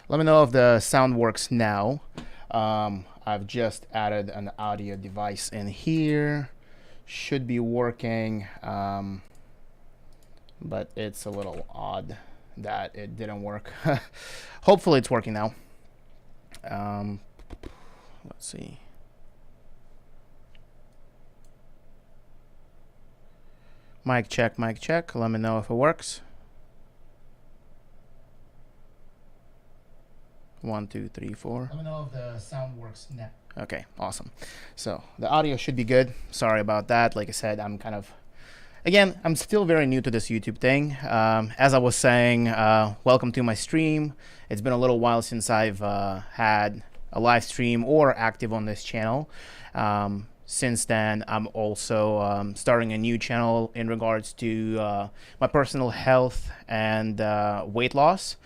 Let me know if the sound works now. I've just added an audio device in here. Should be working, but it's a little odd that it didn't work. Hopefully it's working now. Let's see. Mic check, mic check. Let me know if it works. 1, 2, 3, 4. Let me know if the sound works now. Okay, awesome. So the audio should be good. Sorry about that. Like I said, again, I'm still very new to this YouTube thing. As I was saying, welcome to my stream. It's been a little while since I've had a live stream or active on this channel. Since then, I'm also starting a new channel in regards to my personal health and weight loss.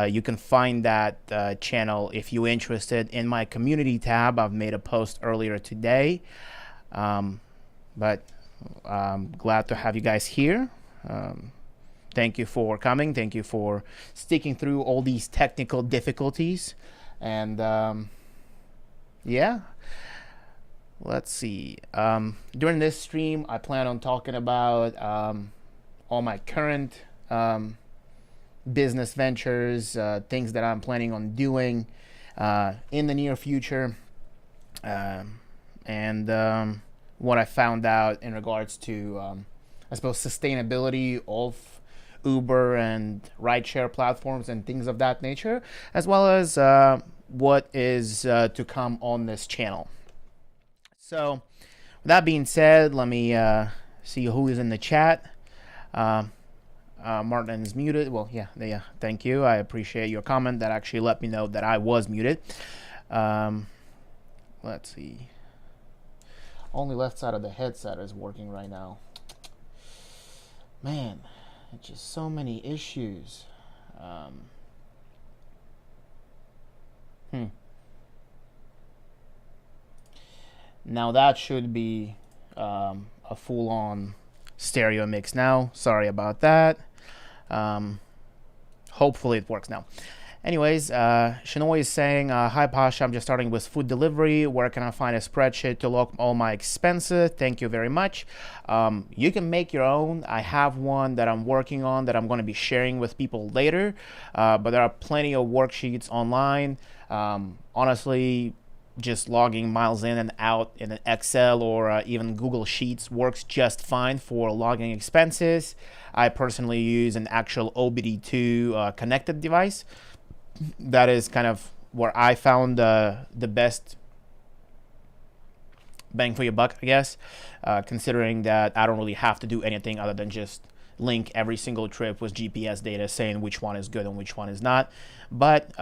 You can find that channel if you're interested in my community tab. I've made a post earlier today, but I'm glad to have you guys here. Thank you for coming. Thank you for sticking through all these technical difficulties. And yeah. Let's see. During this stream, I plan on talking about all my current business ventures, things that I'm planning on doing in the near future, and what I found out in regards to, I suppose, sustainability of Uber and rideshare platforms and things of that nature, as well as what is to come on this channel. So, with that being said, let me see who is in the chat. Martin is muted. Well, yeah, thank you. I appreciate your comment. That actually let me know that I was muted. Let's see. Only left side of the headset is working right now. Man, it's just so many issues. Now that should be a full-on stereo mix now. Sorry about that. Hopefully it works now. Anyways, Shinoy is saying, hi Pasha, I'm just starting with food delivery. Where can I find a spreadsheet to log all my expenses? Thank you very much. You can make your own. I have one that I'm working on that I'm going to be sharing with people later. But there are plenty of worksheets online. Honestly, just logging miles in and out in an Excel or even Google Sheets works just fine for logging expenses. I personally use an actual OBD2 connected device. That is kind of where I found the best bang for your buck, I guess, considering that I don't really have to do anything other than just link every single trip with GPS data saying which one is good and which one is not. But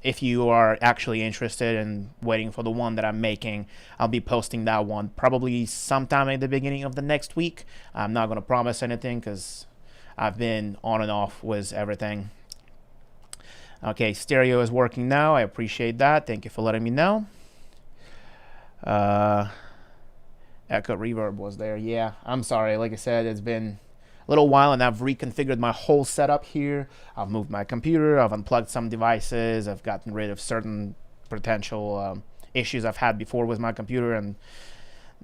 if you are actually interested in waiting for the one that I'm making, I'll be posting that one probably sometime at the beginning of the next week. I'm not going to promise anything because I've been on and off with everything. Okay, stereo is working now. I appreciate that. Thank you for letting me know. Echo reverb was there. Yeah, I'm sorry. Like I said, it's been little while and I've reconfigured my whole setup here. I've moved my computer, I've unplugged some devices, I've gotten rid of certain potential issues I've had before with my computer, and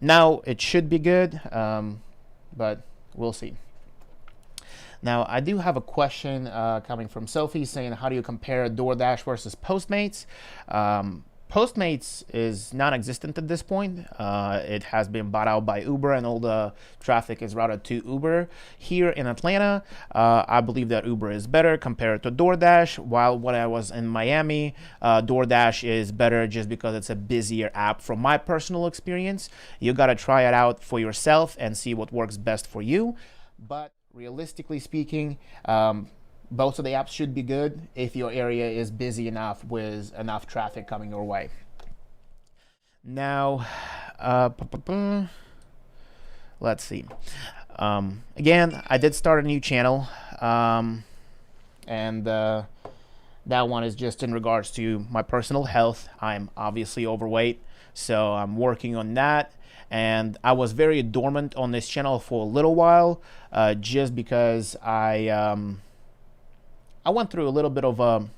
now it should be good, but we'll see. Now, I do have a question coming from Sophie saying, how do you compare DoorDash versus Postmates? Postmates is non-existent at this point. It has been bought out by Uber and all the traffic is routed to Uber. Here in Atlanta, I believe that Uber is better compared to DoorDash, while when I was in Miami, DoorDash is better just because it's a busier app from my personal experience. You gotta try it out for yourself and see what works best for you. But realistically speaking, both of the apps should be good if your area is busy enough with enough traffic coming your way. Now, let's see. Again, I did start a new channel, and that one is just in regards to my personal health. I'm obviously overweight, so I'm working on that. And I was very dormant on this channel for a little while, just because I went through a little bit of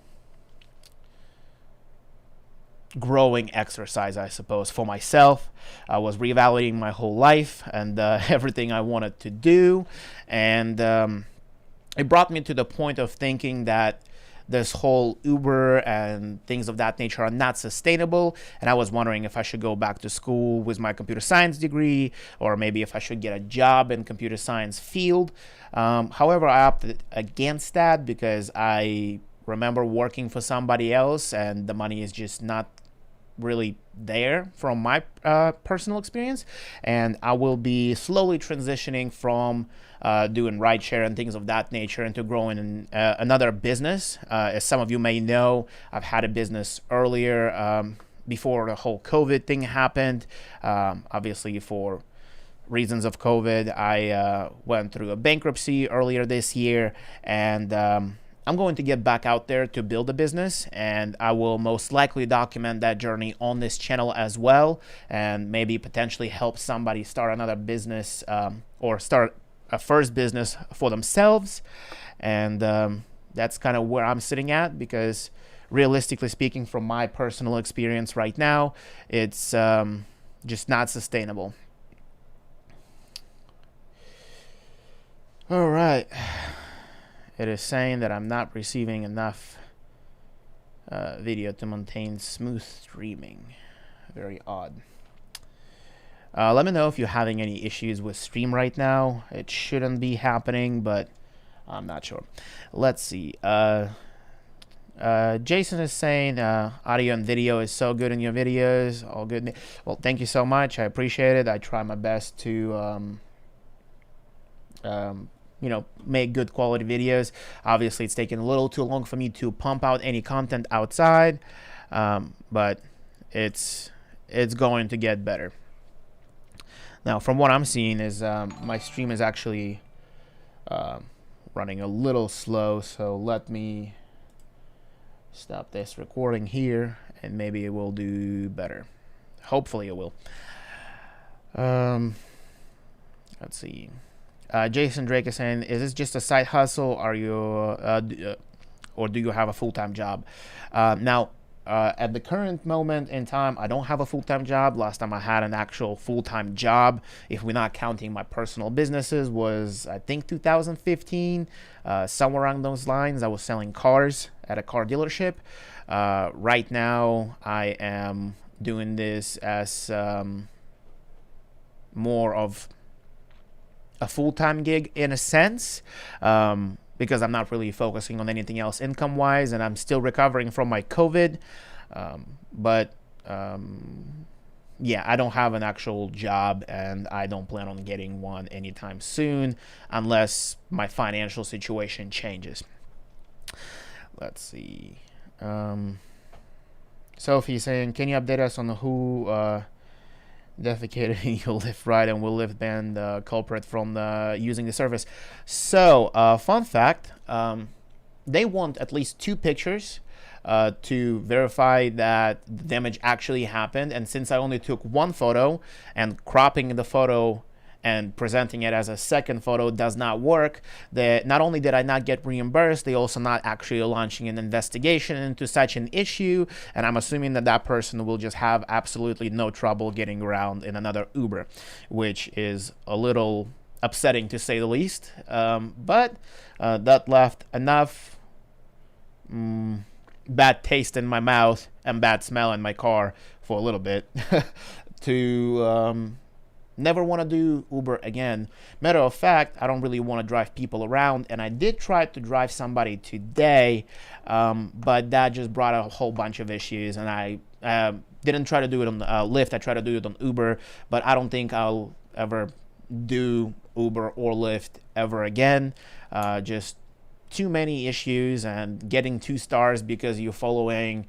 growing exercise, I suppose, for myself. I was reevaluating my whole life and everything I wanted to do, and it brought me to the point of thinking that this whole Uber and things of that nature are not sustainable. And I was wondering if I should go back to school with my computer science degree, or maybe if I should get a job in computer science field. However, I opted against that because I remember working for somebody else and the money is just not really there from my personal experience, and I will be slowly transitioning from doing rideshare and things of that nature into growing in, another business. As some of you may know, I've had a business earlier before the whole COVID thing happened. Obviously, for reasons of COVID, I went through a bankruptcy earlier this year, and I'm going to get back out there to build a business, and I will most likely document that journey on this channel as well, and maybe potentially help somebody start another business or start a first business for themselves. And that's kind of where I'm sitting at, because realistically speaking, from my personal experience right now, it's just not sustainable. All right. It is saying that I'm not receiving enough video to maintain smooth streaming. Very odd. Let me know if you're having any issues with stream right now. It shouldn't be happening, but I'm not sure. Let's see. Jason is saying audio and video is so good in your videos. All good. Well, thank you so much. I appreciate it. I try my best to make good quality videos. Obviously, it's taken a little too long for me to pump out any content outside, but it's going to get better. Now, from what I'm seeing is my stream is actually running a little slow, so let me stop this recording here and maybe it will do better. Hopefully it will. Let's see. Jason Drake is saying, is this just a side hustle? Are you or do you have a full-time job? Now, at the current moment in time, I don't have a full-time job. Last time I had an actual full-time job, if we're not counting my personal businesses, was I think 2015, somewhere around those lines. I was selling cars at a car dealership. Right now, I am doing this as more of a full-time gig in a sense, because I'm not really focusing on anything else income-wise, and I'm still recovering from my COVID. Yeah, I don't have an actual job, and I don't plan on getting one anytime soon unless my financial situation changes. Let's see. Sophie's saying, can you update us on who defecated in your Lyft ride and will Lyft ban the culprit from using the service? So, fun fact, they want at least 2 pictures to verify that the damage actually happened. And since I only took 1 photo, and cropping the photo and presenting it as a second photo does not work, not only did I not get reimbursed, they also not actually launching an investigation into such an issue, and I'm assuming that that person will just have absolutely no trouble getting around in another Uber, which is a little upsetting to say the least. But that left enough bad taste in my mouth and bad smell in my car for a little bit to never want to do Uber again. Matter of fact, I don't really want to drive people around, and I did try to drive somebody today, but that just brought a whole bunch of issues, and I didn't try to do it on Lyft. I tried to do it on Uber, but I don't think I'll ever do Uber or Lyft ever again. Just too many issues, and getting 2 stars because you're following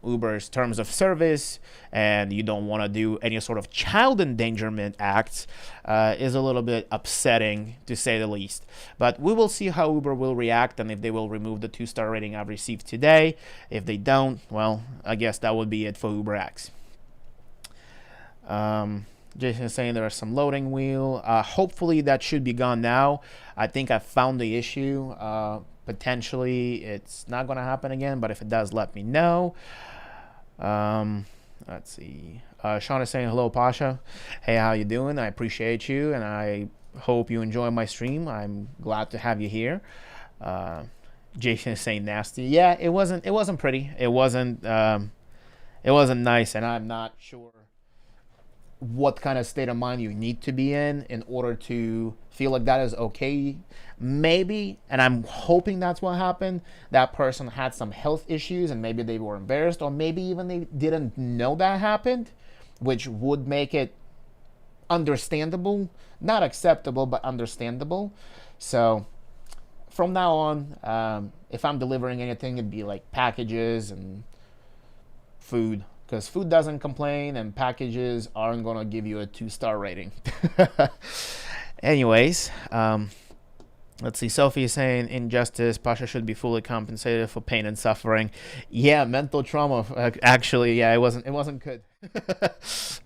Uber's terms of service and you don't want to do any sort of child endangerment acts is a little bit upsetting, to say the least. But we will see how Uber will react and if they will remove the 2-star rating I've received today. If they don't, well, I guess that would be it for UberX. Jason is saying there are some loading wheel. Hopefully that should be gone now. I think I found the issue. Potentially it's not going to happen again, but if it does, let me know. Um, let's see. Sean is saying hello, Pasha. Hey, how you doing? I appreciate you, and I hope you enjoy my stream. I'm glad to have you here. Uh, Jason is saying nasty. Yeah, it wasn't. It wasn't pretty. It wasn't. It wasn't nice, and I'm not sure what kind of state of mind you need to be in order to feel like that is okay. Maybe, and I'm hoping that's what happened, that person had some health issues and maybe they were embarrassed, or maybe even they didn't know that happened, which would make it understandable, not acceptable, but understandable. So from now on, if I'm delivering anything, it'd be like packages and food, because food doesn't complain and packages aren't going to give you a 2-star rating. Anyways, let's see. Sophie is saying injustice. Pasha should be fully compensated for pain and suffering. Yeah, mental trauma. Actually, yeah, it wasn't good.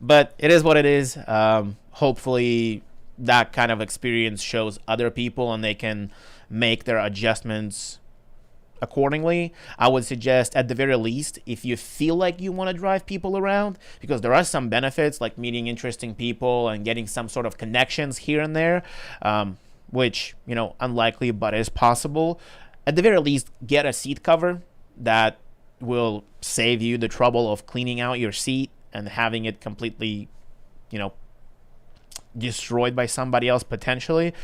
But it is what it is. Hopefully, that kind of experience shows other people and they can make their adjustments accordingly. I would suggest, at the very least, if you feel like you want to drive people around, because there are some benefits like meeting interesting people and getting some sort of connections here and there, which, unlikely but is possible. At the very least, get a seat cover that will save you the trouble of cleaning out your seat and having it completely, destroyed by somebody else potentially.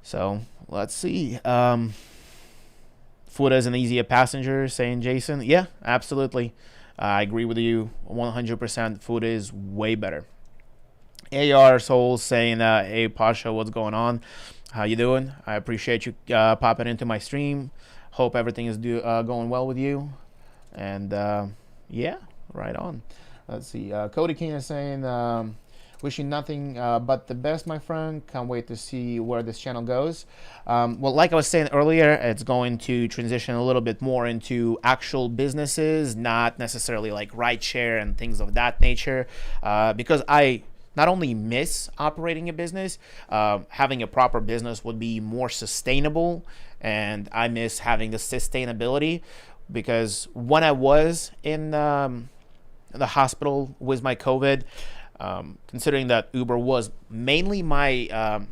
So let's see. Food as an easier passenger, saying Jason. Yeah, absolutely. I agree with you 100%. Food is way better. AR Soul saying, hey, Pasha, what's going on? How you doing? I appreciate you popping into my stream. Hope everything is going well with you. And, yeah, right on. Let's see. Cody King is saying, wishing nothing but the best, my friend. Can't wait to see where this channel goes. Well, like I was saying earlier, it's going to transition a little bit more into actual businesses, not necessarily like rideshare and things of that nature, because I not only miss operating a business, having a proper business would be more sustainable, and I miss having the sustainability, because when I was in the hospital with my COVID, considering that Uber was mainly my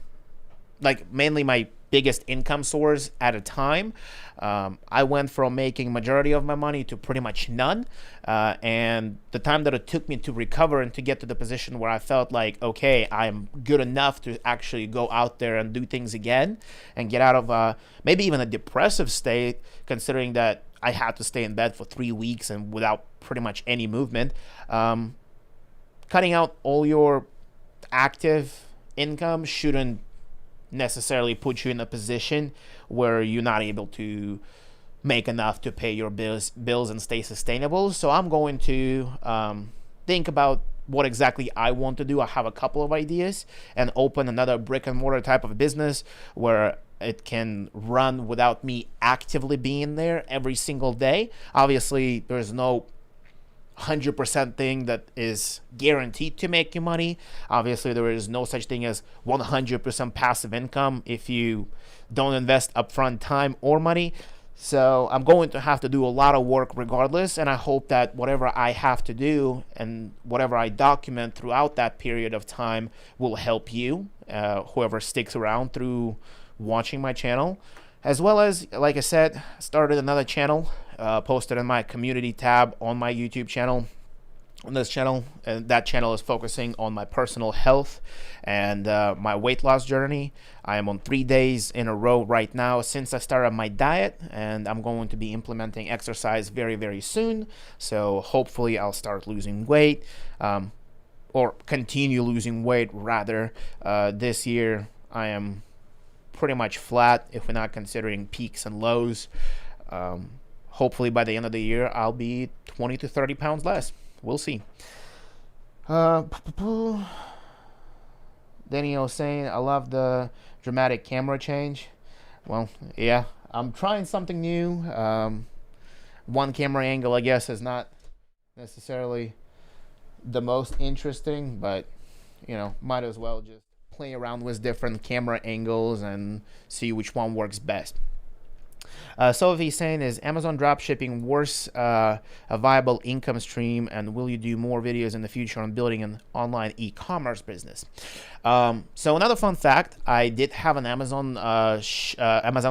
biggest income source at a time, I went from making majority of my money to pretty much none, and the time that it took me to recover and to get to the position where I felt like, okay, I'm good enough to actually go out there and do things again and get out of maybe even a depressive state, considering that I had to stay in bed for 3 weeks and without pretty much any movement. Cutting out all your active income shouldn't necessarily put you in a position where you're not able to make enough to pay your bills and stay sustainable. So I'm going to think about what exactly I want to do. I have a couple of ideas, and open another brick and mortar type of business where it can run without me actively being there every single day. Obviously, there's no 100% thing that is guaranteed to make you money. Obviously, there is no such thing as 100% passive income if you don't invest upfront time or money. So I'm going to have to do a lot of work regardless, and I hope that whatever I have to do and whatever I document throughout that period of time will help you, whoever sticks around through watching my channel. As well as, like I said, started another channel, posted in my community tab on my YouTube channel. On this channel, and that channel is focusing on my personal health and my weight loss journey. I am on 3 days in a row right now since I started my diet, and I'm going to be implementing exercise very, very soon. So hopefully I'll start losing weight, or continue losing weight rather. This year I am pretty much flat, if we're not considering peaks and lows. Hopefully by the end of the year I'll be 20 to 30 pounds less. We'll see. Daniel saying, I love the dramatic camera change. Well, yeah, I'm trying something new. One camera angle, I guess, is not necessarily the most interesting, but, you know, might as well just play around with different camera angles and see which one works best. Sophie's saying, is Amazon dropshipping worse a viable income stream, and will you do more videos in the future on building an online e-commerce business? So another fun fact, I did have an Amazon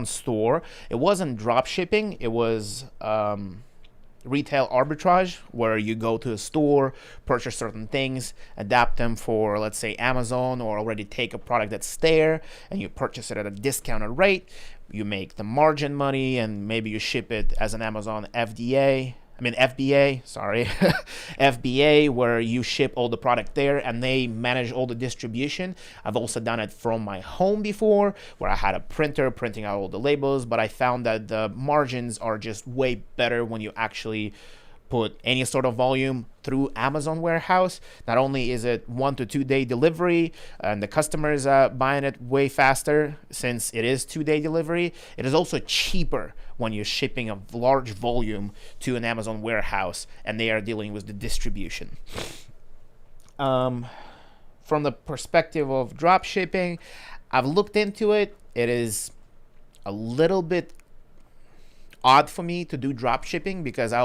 store. It wasn't dropshipping, it was retail arbitrage, where you go to a store, purchase certain things, adapt them for, let's say, Amazon, or already take a product that's there and you purchase it at a discounted rate. You make the margin money, and maybe you ship it as an Amazon FBA, sorry, FBA, where you ship all the product there and they manage all the distribution. I've also done it from my home before, where I had a printer printing out all the labels, but I found that the margins are just way better when you actually put any sort of volume through Amazon warehouse. Not only is it 1 to 2 day delivery and the customers are buying it way faster since it is 2 day delivery, it is also cheaper when you're shipping a large volume to an Amazon warehouse and they are dealing with the distribution. From the perspective of drop shipping, I've looked into it. It is a little bit odd for me to do drop shipping because I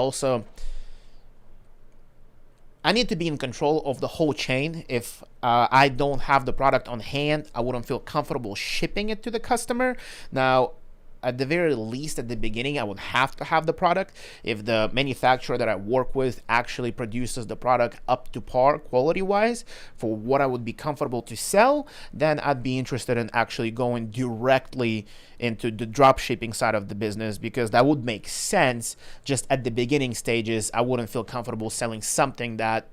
need to be in control of the whole chain. If I don't have the product on hand, I wouldn't feel comfortable shipping it to the customer. Now, at the very least, at the beginning, I would have to have the product. If the manufacturer that I work with actually produces the product up to par quality-wise for what I would be comfortable to sell, then I'd be interested in actually going directly into the drop shipping side of the business, because that would make sense. Just at the beginning stages, I wouldn't feel comfortable selling something that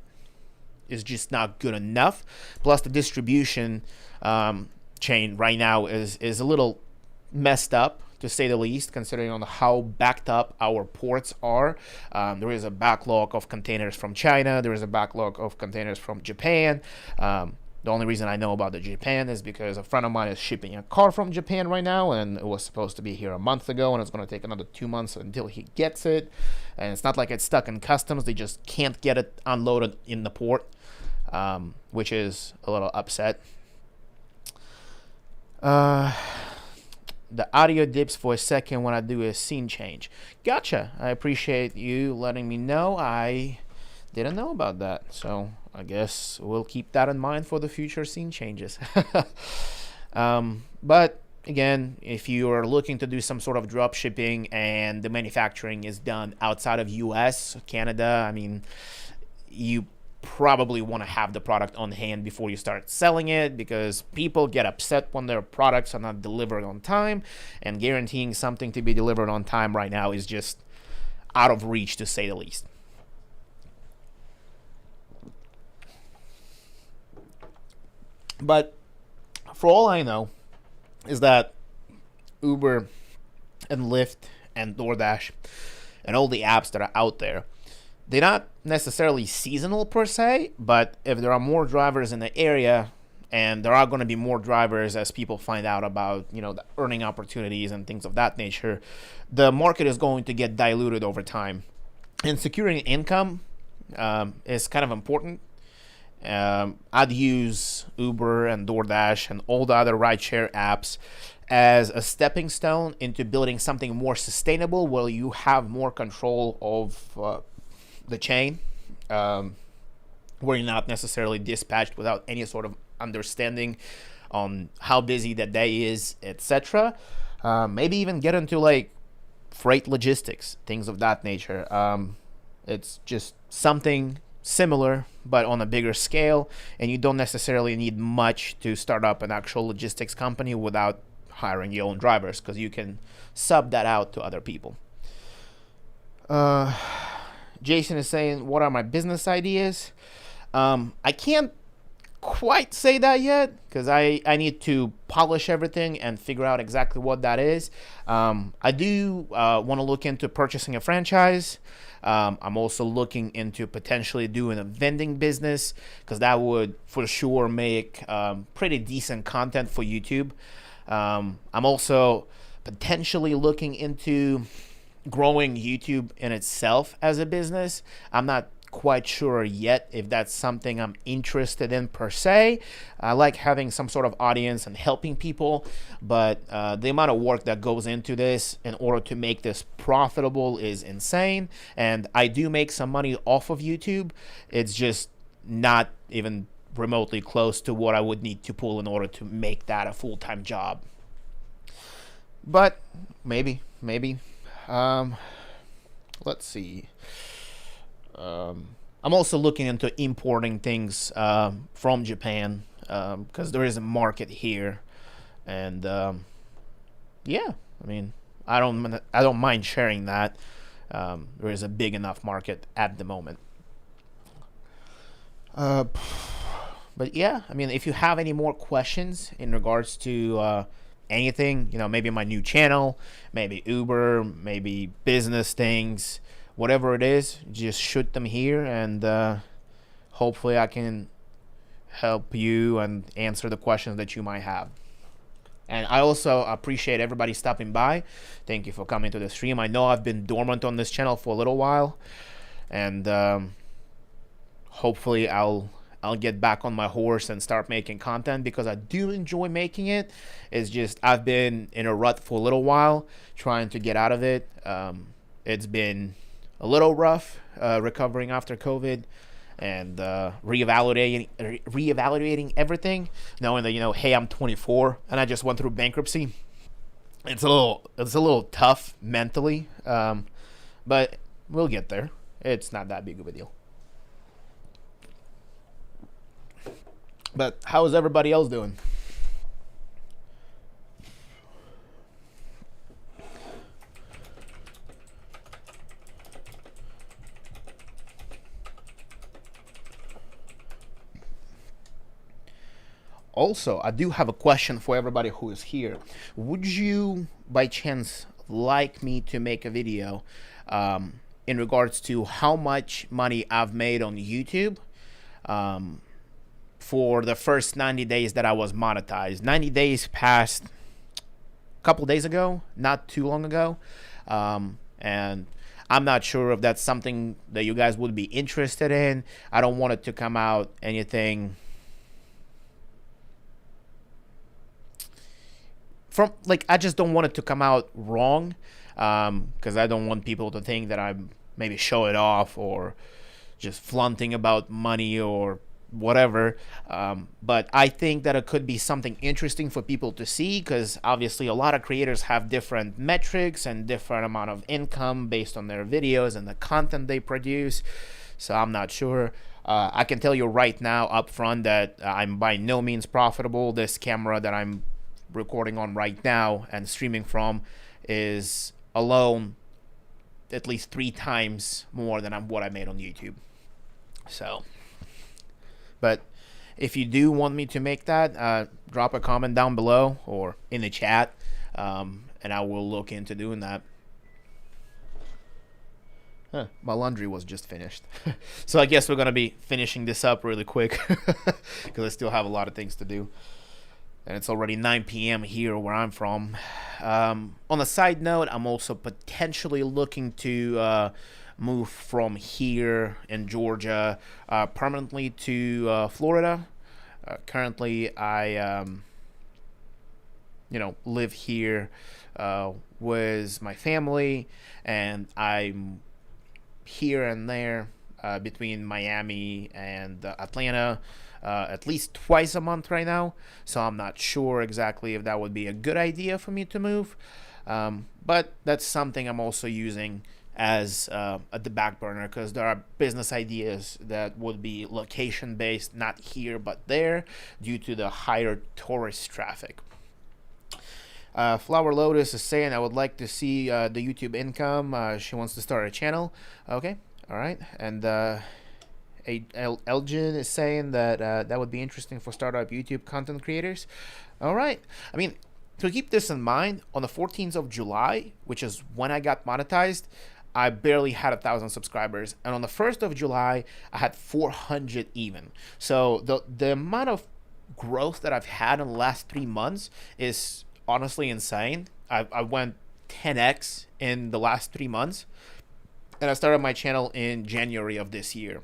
is just not good enough. Plus, the distribution chain right now is a little messed up, to say the least, considering on how backed up our ports are. There is a backlog of containers from China. There is a backlog of containers from Japan. The only reason I know about the Japan is because a friend of mine is shipping a car from Japan right now, and it was supposed to be here a month ago, and it's going to take another 2 months until he gets it. And it's not like it's stuck in customs. They just can't get it unloaded in the port, which is a little upset. The audio dips for a second when I do a scene change. Gotcha. I appreciate you letting me know. I didn't know about that, so I guess we'll keep that in mind for the future scene changes. But again, if you are looking to do some sort of drop shipping and the manufacturing is done outside of US, Canada, I mean, you probably want to have the product on hand before you start selling it, because people get upset when their products are not delivered on time, and guaranteeing something to be delivered on time right now is just out of reach, to say the least. But for all I know is that Uber and Lyft and DoorDash and all the apps that are out there, they're not necessarily seasonal per se, but if there are more drivers in the area, and there are going to be more drivers as people find out about, the earning opportunities and things of that nature, the market is going to get diluted over time. And securing income is kind of important. I'd use Uber and DoorDash and all the other rideshare apps as a stepping stone into building something more sustainable, where you have more control of the chain, where you're not necessarily dispatched without any sort of understanding on how busy that day is, etc. Maybe even get into like freight logistics, things of that nature. It's just something similar but on a bigger scale, and you don't necessarily need much to start up an actual logistics company without hiring your own drivers, because you can sub that out to other people. Jason is saying, what are my business ideas? I can't quite say that yet, because I need to polish everything and figure out exactly what that is. I do want to look into purchasing a franchise. I'm also looking into potentially doing a vending business, because that would for sure make pretty decent content for YouTube. I'm also potentially looking into growing YouTube in itself as a business. I'm not quite sure yet if that's something I'm interested in per se. I like having some sort of audience and helping people, but the amount of work that goes into this in order to make this profitable is insane. And I do make some money off of YouTube. It's just not even remotely close to what I would need to pull in order to make that a full-time job. But maybe. Let's see. I'm also looking into importing things from Japan because there is a market here, and yeah, I mean, I don't mind sharing that. There is a big enough market at the moment. But yeah, I mean, if you have any more questions in regards to anything, maybe my new channel, maybe Uber, maybe business things, whatever it is, just shoot them here, and hopefully I can help you and answer the questions that you might have. And I also appreciate everybody stopping by. Thank you for coming to the stream. I know I've been dormant on this channel for a little while, and hopefully I'll get back on my horse and start making content, because I do enjoy making it. It's just I've been in a rut for a little while trying to get out of it. It's been a little rough recovering after COVID and reevaluating everything, knowing that, hey, I'm 24 and I just went through bankruptcy. It's a little tough mentally, but we'll get there. It's not that big of a deal. But how is everybody else doing? Also, I do have a question for everybody who is here. Would you, by chance, like me to make a video in regards to how much money I've made on YouTube for the first 90 days that I was monetized? 90 days passed a couple days ago, not too long ago. And I'm not sure if that's something that you guys would be interested in. I don't want it to come out anything I just don't want it to come out wrong, because I don't want people to think that I'm maybe showing off or just flaunting about money or whatever. But I think that it could be something interesting for people to see, because obviously a lot of creators have different metrics and different amount of income based on their videos and the content they produce. So I'm not sure. I can tell you right now up front that I'm by no means profitable. This camera that I'm recording on right now and streaming from is alone at least 3 times more than what I made on YouTube. So, but if you do want me to make that, drop a comment down below or in the chat, and I will look into doing that. My laundry was just finished. So I guess we're gonna be finishing this up really quick because I still have a lot of things to do. And it's already 9 p.m. here where I'm from. On a side note, I'm also potentially looking to move from here in Georgia permanently to Florida. Currently, I live here with my family, and I'm here and there between Miami and Atlanta at least twice a month right now. So I'm not sure exactly if that would be a good idea for me to move, but that's something I'm also using as at the back burner, because there are business ideas that would be location based, not here but there, due to the higher tourist traffic. Flower Lotus is saying, I would like to see the YouTube income. She wants to start a channel. Okay, all right. And Elgin is saying that that would be interesting for startup YouTube content creators. All right. I mean, to keep this in mind, on the 14th of July, which is when I got monetized, I barely had 1,000 subscribers. And on the 1st of July, I had 400 even. So the amount of growth that I've had in the last 3 months is honestly insane. I went 10x in the last 3 months. and I started my channel in January of this year,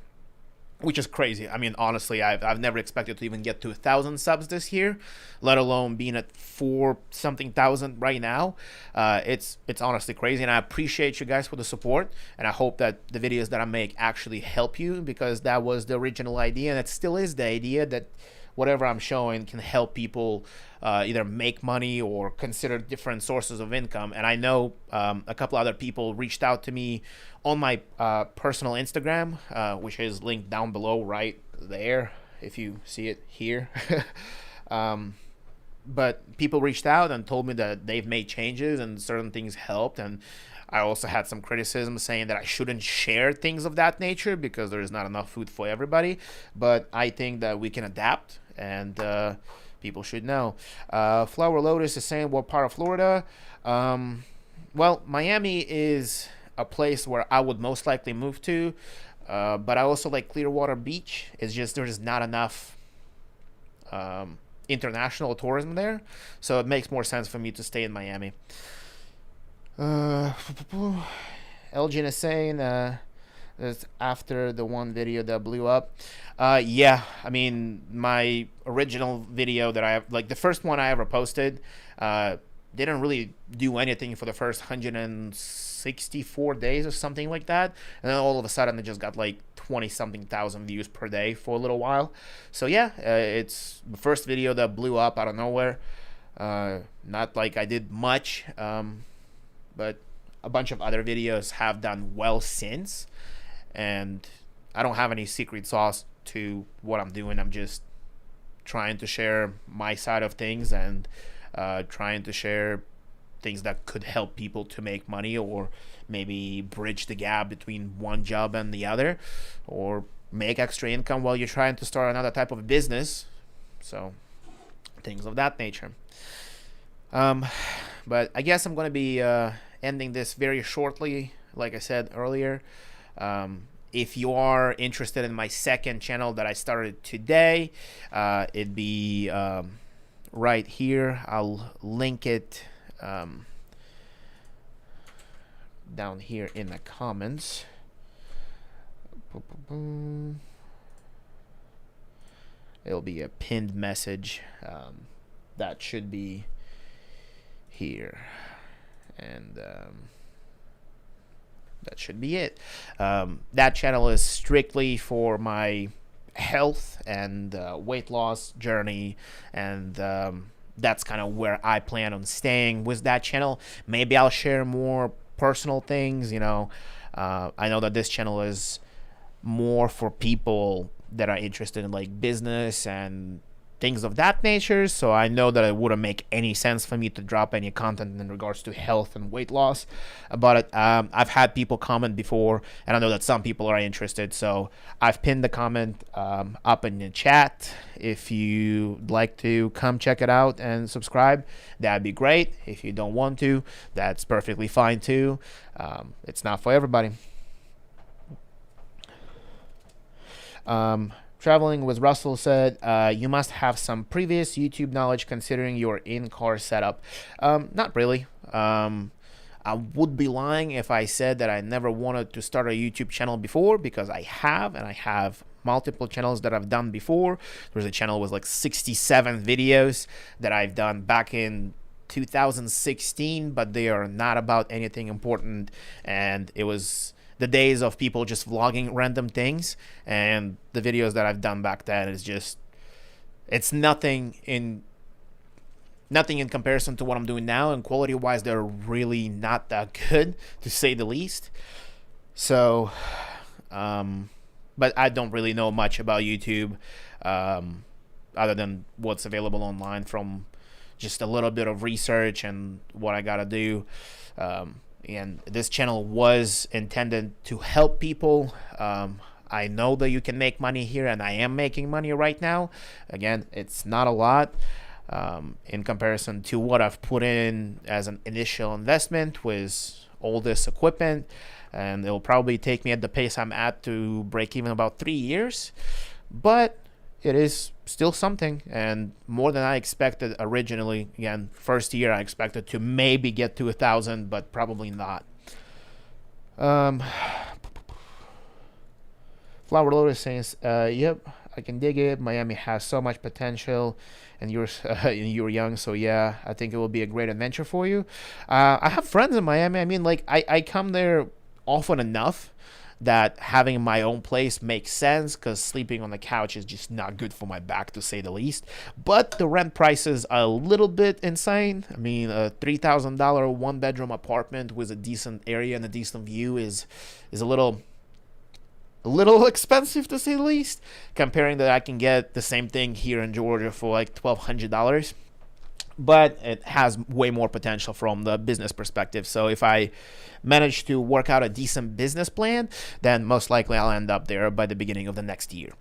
which is crazy. I mean, honestly, I've never expected to even get to 1,000 subs this year, let alone being at 4 something thousand right now. It's honestly crazy, and I appreciate you guys for the support, and I hope that the videos that I make actually help you, because that was the original idea, and it still is the idea, that whatever I'm showing can help people either make money or consider different sources of income. And I know a couple other people reached out to me on my personal Instagram, which is linked down below right there, if you see it here. But people reached out and told me that they've made changes and certain things helped. And I also had some criticism saying that I shouldn't share things of that nature because there's not enough food for everybody. But I think that we can adapt, and people should know. Flower Lotus is saying, what part of Florida? Well, Miami is a place where I would most likely move to, but I also like Clearwater Beach. It's just there's not enough international tourism there, so it makes more sense for me to stay in Miami. Elgin is saying it's after the one video that blew up. Yeah, I mean, my original video that I have, like the first one I ever posted, didn't really do anything for the first 164 days or something like that, and then all of a sudden it just got like 20-something thousand views per day for a little while. So yeah, it's the first video that blew up out of nowhere. Not like I did much, but a bunch of other videos have done well since, and I don't have any secret sauce to what I'm doing. I'm just trying to share my side of things, and trying to share things that could help people to make money, or maybe bridge the gap between one job and the other, or make extra income while you're trying to start another type of business. So things of that nature. But I guess I'm going to be ending this very shortly, like I said earlier. If you are interested in my second channel that I started today, it'd be right here. I'll link it down here in the comments. It'll be a pinned message that should be here, and that should be it. That channel is strictly for my health and weight loss journey, and that's kind of where I plan on staying with that channel. Maybe I'll share more personal things, you know. I know that this channel is more for people that are interested in like business and things of that nature, so I know that it wouldn't make any sense for me to drop any content in regards to health and weight loss about it. I've had people comment before, and I know that some people are interested, so I've pinned the comment up in the chat. If you'd like to come check it out and subscribe, that'd be great. If you don't want to, that's perfectly fine too. It's not for everybody. Traveling with Russell said, you must have some previous YouTube knowledge considering your in-car setup. Not really. I would be lying if I said that I never wanted to start a YouTube channel before, because I have, and I have multiple channels that I've done before. There's a channel with like 67 videos that I've done back in 2016, but they are not about anything important, and it was the days of people just vlogging random things, and the videos that I've done back then is just, it's nothing in comparison to what I'm doing now, and quality wise they're really not that good, to say the least. So but I don't really know much about YouTube other than what's available online from just a little bit of research and what I gotta do. And this channel was intended to help people. I know that you can make money here, and I am making money right now. Again, it's not a lot in comparison to what I've put in as an initial investment with all this equipment, and it'll probably take me at the pace I'm at to break even about 3 years, but it is still something, and more than I expected originally. Again, first year I expected to maybe get to 1,000, but probably not. Flower Lotus says, "Yep, I can dig it. Miami has so much potential, and you're young, so yeah, I think it will be a great adventure for you." I have friends in Miami. I mean, like I come there often enough that having my own place makes sense because sleeping on the couch is just not good for my back, to say the least. But the rent prices are a little bit insane. I mean, a $3,000 one-bedroom apartment with a decent area and a decent view is a little expensive, to say the least, comparing that I can get the same thing here in Georgia for like $1,200. But it has way more potential from the business perspective. So if I manage to work out a decent business plan, then most likely I'll end up there by the beginning of the next year.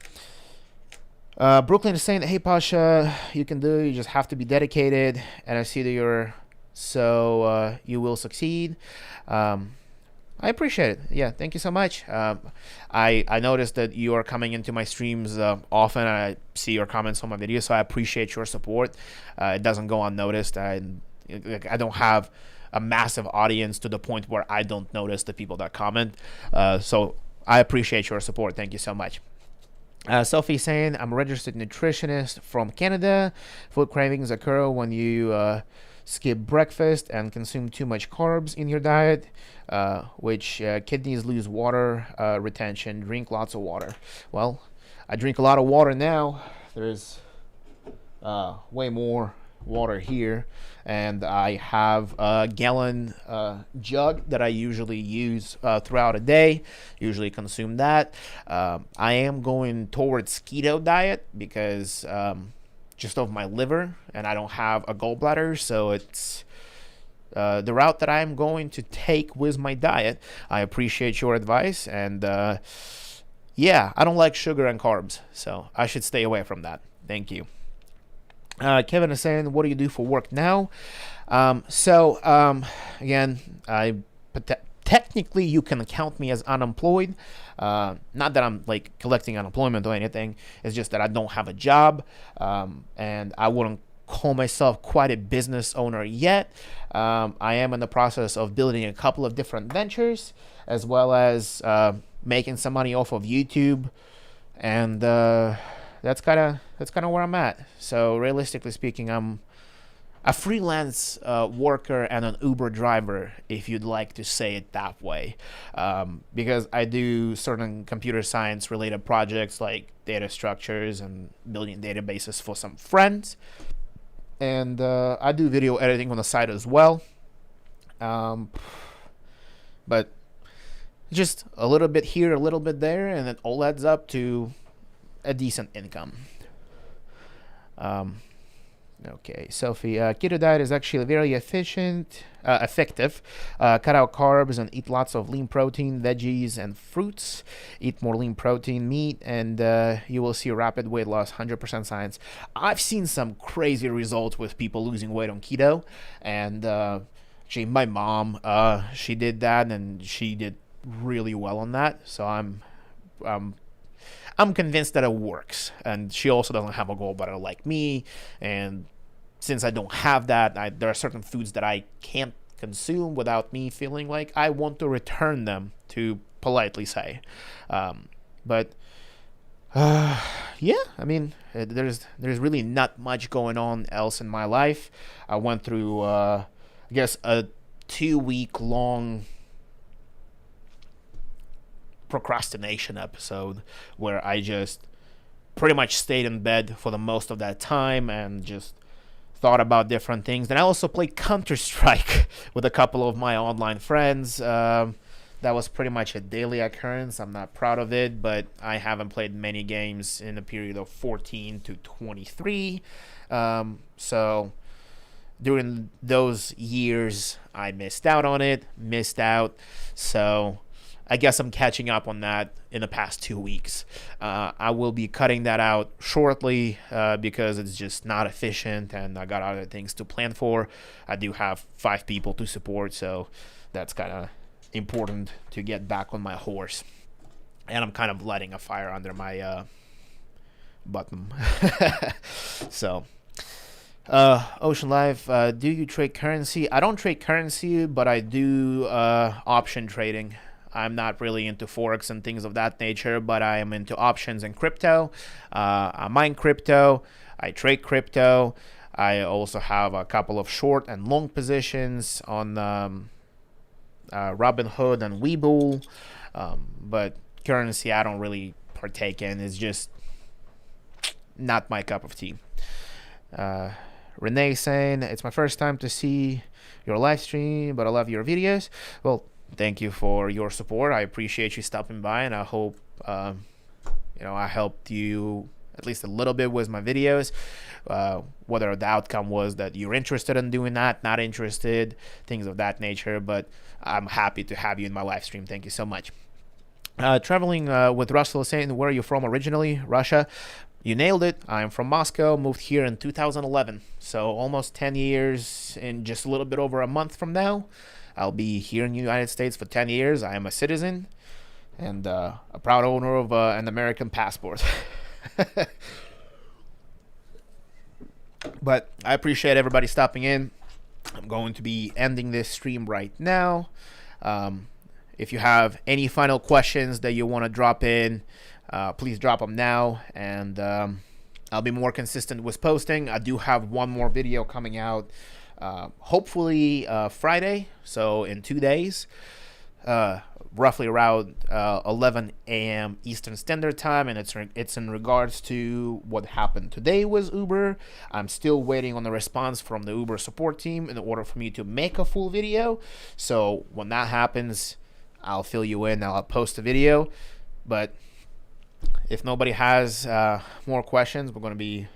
Brooklyn is saying, "Hey Pasha, you can do it. You just have to be dedicated, and I see that you will succeed." I appreciate it. Yeah, thank you so much. I noticed that you are coming into my streams often. I see your comments on my videos, so I appreciate your support. It doesn't go unnoticed. I don't have a massive audience to the point where I don't notice the people that comment. So I appreciate your support. Thank you so much. Sophie saying, "I'm a registered nutritionist from Canada. Food cravings occur when you skip breakfast and consume too much carbs in your diet, which kidneys lose water retention. Drink lots of water." Well, I drink a lot of water now. There's way more water here, and I have a gallon jug that I usually use throughout a day. Usually consume that. I am going towards keto diet because just of my liver, and I don't have a gallbladder, so it's the route that I'm going to take with my diet. I appreciate your advice, and yeah, I don't like sugar and carbs, so I should stay away from that. Thank you. Kevin is saying, "What do you do for work now?" Again, technically you can count me as unemployed. Not that I'm like collecting unemployment or anything. It's just that I don't have a job, and I wouldn't call myself quite a business owner yet. I am in the process of building a couple of different ventures, as well as making some money off of YouTube, and that's kind of where I'm at. So realistically speaking, I'm a freelance worker and an Uber driver, if you'd like to say it that way, because I do certain computer science related projects like data structures and building databases for some friends, and I do video editing on the side as well, but just a little bit here, a little bit there, and it all adds up to a decent income. Okay, Sophie, keto diet is actually very effective. Cut out carbs and eat lots of lean protein, veggies, and fruits. Eat more lean protein, meat, and you will see rapid weight loss. 100% science. I've seen some crazy results with people losing weight on keto, and actually, my mom, she did that, and she did really well on that. So I'm convinced that it works, and she also doesn't have a gallbladder like me, and since I don't have that, there are certain foods that I can't consume without me feeling like I want to return them, to politely say. But yeah, I mean, there's really not much going on else in my life. I went through, I guess, a 2-week long procrastination episode where I just pretty much stayed in bed for the most of that time and just thought about different things. Then I also played Counter-Strike with a couple of my online friends. That was pretty much a daily occurrence. I'm not proud of it, but I haven't played many games in the period of 14 to 23. So during those years, I missed out. So I guess I'm catching up on that in the past 2 weeks. I will be cutting that out shortly because it's just not efficient, and I got other things to plan for. I do have 5 people to support, so that's kind of important to get back on my horse. And I'm kind of lighting a fire under my button. So, Ocean Life, do you trade currency? I don't trade currency, but I do option trading. I'm not really into forex and things of that nature, but I am into options and crypto. I mine crypto, I trade crypto. I also have a couple of short and long positions on Robinhood and Webull, but currency I don't really partake in. It's just not my cup of tea. Renee saying, it's my first time to see your live stream, but I love your videos. Well, thank you for your support. I appreciate you stopping by, and I hope I helped you at least a little bit with my videos. Whether the outcome was that you're interested in doing that, not interested, things of that nature, but I'm happy to have you in my live stream. Thank you so much. Traveling with Russell saying, where are you from originally? Russia. You nailed it. I'm from Moscow, moved here in 2011. So almost 10 years in just a little bit over a month from now. I'll be here in the United States for 10 years. I am a citizen and a proud owner of an American passport. But I appreciate everybody stopping in. I'm going to be ending this stream right now. If you have any final questions that you want to drop in, please drop them now, and I'll be more consistent with posting. I do have one more video coming out, hopefully Friday, so in 2 days, roughly around 11 a.m. Eastern Standard Time, and it's in regards to what happened today with Uber. I'm still waiting on the response from the Uber support team in order for me to make a full video. So when that happens, I'll fill you in. I'll post a video. But if nobody has more questions, we're going to be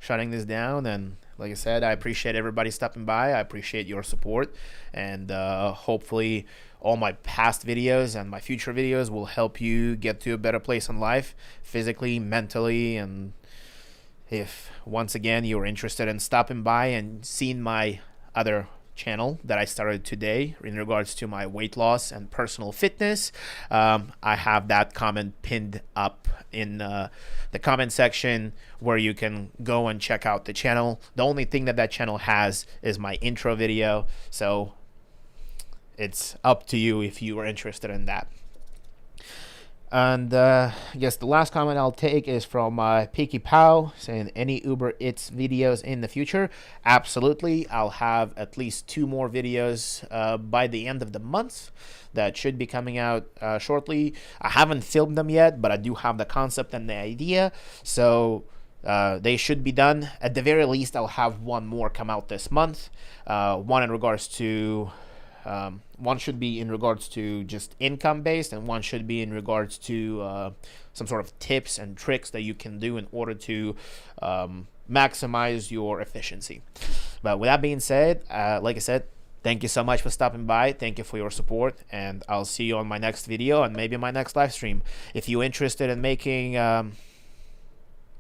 shutting this down. And like I said, I appreciate everybody stopping by. I appreciate your support. And hopefully all my past videos and my future videos will help you get to a better place in life, physically, mentally. And if, once again, you're interested in stopping by and seeing my other channel that I started today in regards to my weight loss and personal fitness, I have that comment pinned up in the comment section where you can go and check out the channel. The only thing that channel has is my intro video, so it's up to you if you are interested in that. And I guess the last comment I'll take is from Peaky Pow saying, any Uber Eats videos in the future? Absolutely. I'll have at least 2 more videos by the end of the month that should be coming out shortly. I haven't filmed them yet, but I do have the concept and the idea, so they should be done. At the very least, I'll have 1 more come out this month. One in regards to one should be in regards to just income based, and one should be in regards to some sort of tips and tricks that you can do in order to maximize your efficiency. But with that being said, like I said, thank you so much for stopping by. Thank you for your support, and I'll see you on my next video and maybe my next live stream. If you're interested in making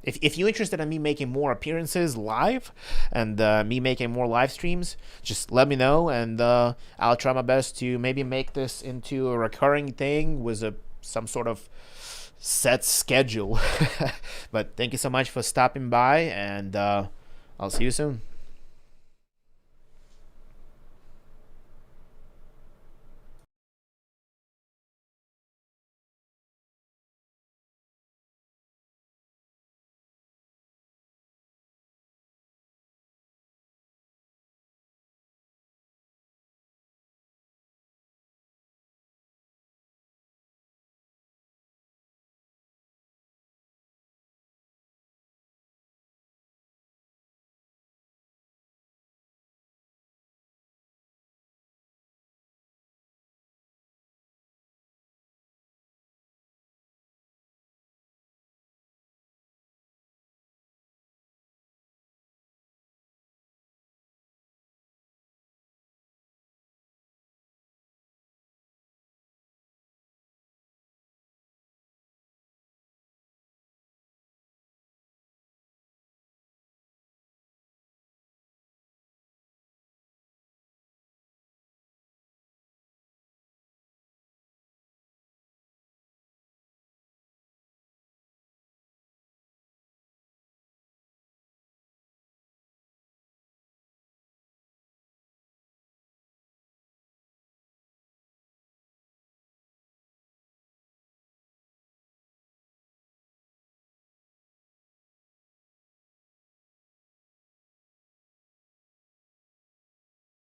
if you're interested in me making more appearances live and me making more live streams, just let me know, and I'll try my best to maybe make this into a recurring thing with some sort of set schedule. But thank you so much for stopping by, and I'll see you soon.